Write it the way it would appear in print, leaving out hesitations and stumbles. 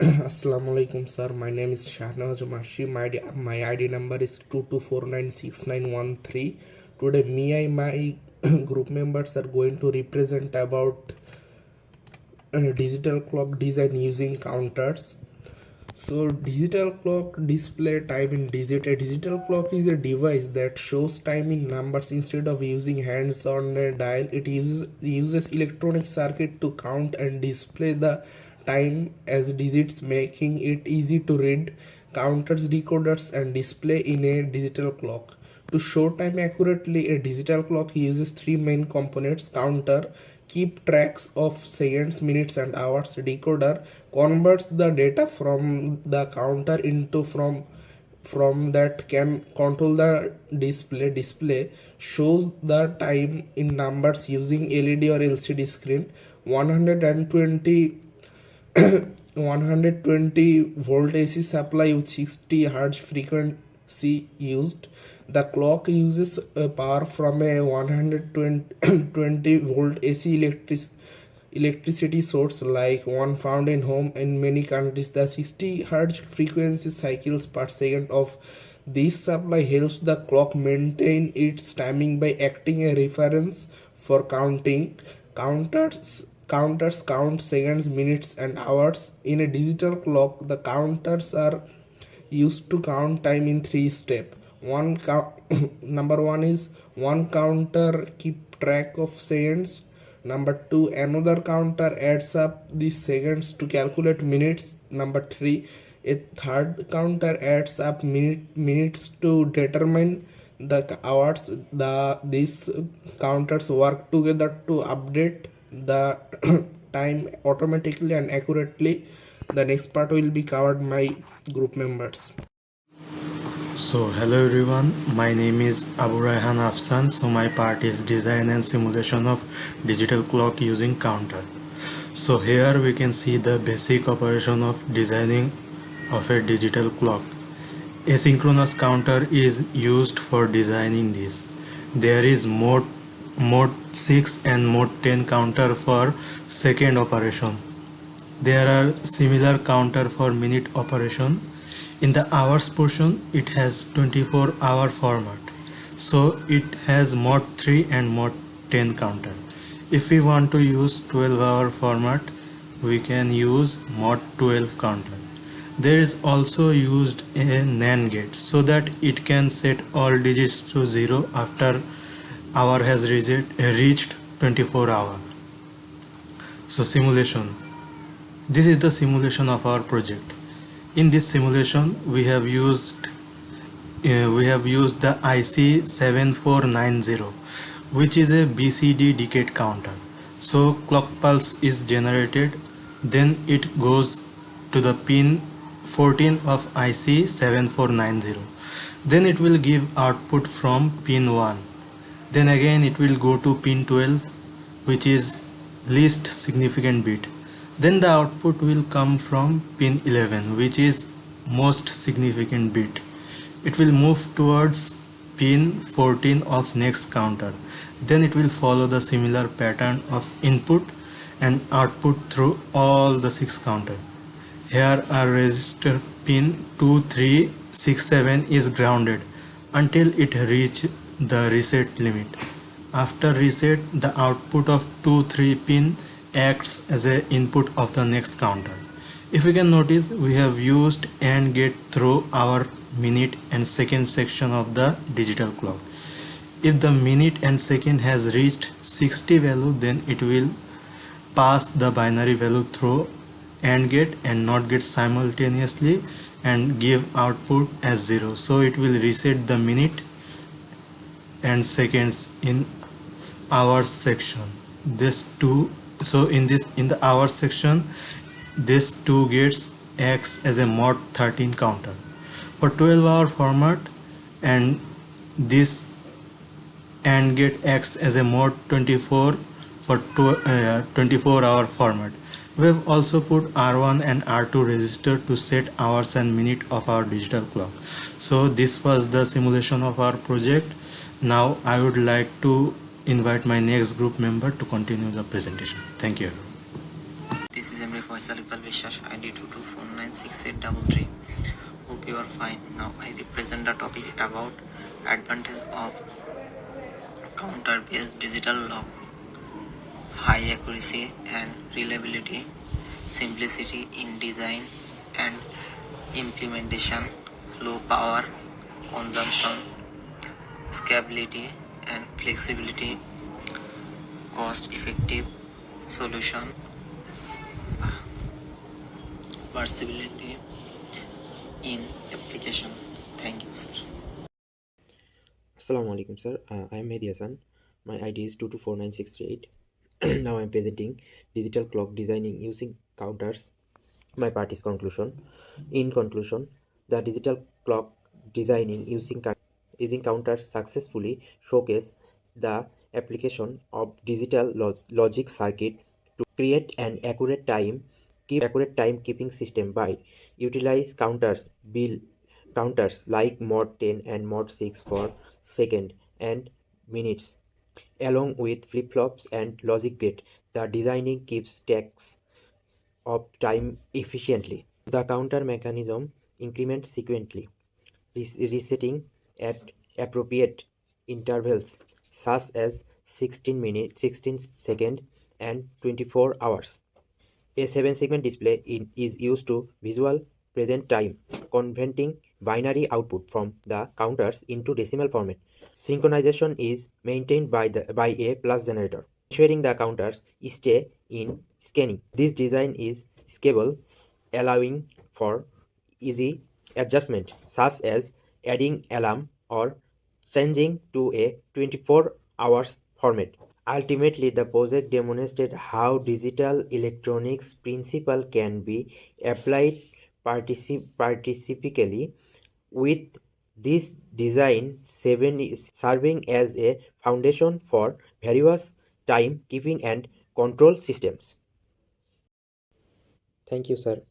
Assalamu alaikum sir, my name is Shahnawaz Mashi. My ID number is 22496913. Today me and my group members are going to represent about digital clock design using counters. So digital clock display time in digit. A digital clock is a device that shows time in numbers instead of using hands on a dial. It uses electronic circuit to count and display the time as digits, making it easy to read. Counters, decoders, and display in a digital clock. To show time accurately, a digital clock uses three main components: counter, keep tracks of seconds, minutes, and hours; decoder converts the data from the counter into from that can control the display shows the time in numbers using LED or LCD screen. 120 120 volt AC supply with 60 Hz frequency used. The clock uses power from a 120 volt AC electricity source, like one found in home in many countries. The 60 Hz frequency cycles per second of this supply helps the clock maintain its timing by acting a reference for counting. Counters count seconds, minutes, and hours. In a digital clock, the counters are used to count time in three steps. Number one is one counter keep track of seconds. Number two, another counter adds up the seconds to calculate minutes. Number three, a third counter adds up minutes to determine the hours. These counters work together to update the time automatically and accurately. The next part will be covered by group members. So hello everyone, my name is Abu Raihan Afsan. So my part is design and simulation of digital clock using counter. So here we can see the basic operation of designing of a digital clock. Asynchronous counter is used for designing this. There is mode 6 and mode 10 counter for second operation. There are similar counter for minute operation. In the hours portion, it has 24-hour format. So it has mode 3 and mode 10 counter. If we want to use 12-hour format, we can use mode 12 counter. There is also used a NAND gate so that it can set all digits to 0 after hour has reached 24 hour. So simulation. This is the simulation of our project. In this simulation, we have used the IC 7490, which is a BCD decade counter. So clock pulse is generated, then it goes to the pin 14 of IC 7490. Then it will give output from pin 1. Then again it will go to pin 12, which is least significant bit. Then the output will come from pin 11, which is most significant bit. It will move towards pin 14 of next counter. Then it will follow the similar pattern of input and output through all the 6 counter. Here our register pin 2367 is grounded until it reach the reset limit. After reset, the output of 2-3 pin acts as an input of the next counter. If you can notice, we have used AND gate through our minute and second section of the digital clock. If the minute and second has reached 60 value, then it will pass the binary value through AND gate and NOT gate simultaneously and give output as 0. So it will reset the minute and seconds in hours section. So in the hours section, this 2 gates acts as a mod 13 counter for 12-hour format, and this AND gate acts as a mod 24 for 24-hour format. We have also put R1 and R2 register to set hours and minute of our digital clock. So this was the simulation of our project. Now I would like to invite my next group member to continue the presentation. Thank you. This is Emre Faisal research ID 22496833. Hope you are fine. Now I represent the topic about advantage of counter-based digital lock, high accuracy and reliability, simplicity in design and implementation, low power consumption, scalability and flexibility, cost-effective solution, versatility in application. Thank you, sir. Assalamu alaikum, sir. I am Mehdi Hassan. My ID is 224968. Now I am presenting digital clock designing using counters. My part is conclusion. In conclusion, the digital clock designing using counters successfully showcase the application of digital logic circuit to create an accurate timekeeping system by utilize counters like mod 10 and mod 6 for second and minutes along with flip-flops and logic gate. The designing keeps tracks of time efficiently. The counter mechanism increments sequentially, resetting at appropriate intervals such as 16 minutes, 16 seconds, and 24 hours. A 7-segment display is used to visual present time, converting binary output from the counters into decimal format. Synchronization is maintained by a plus generator, ensuring the counters stay in scanning. This design is scalable, allowing for easy adjustment, such as adding alarm or changing to a 24 hours format. Ultimately, the project demonstrated how digital electronics principle can be applied participically, with this design serving as a foundation for various time keeping and control systems. Thank you, sir.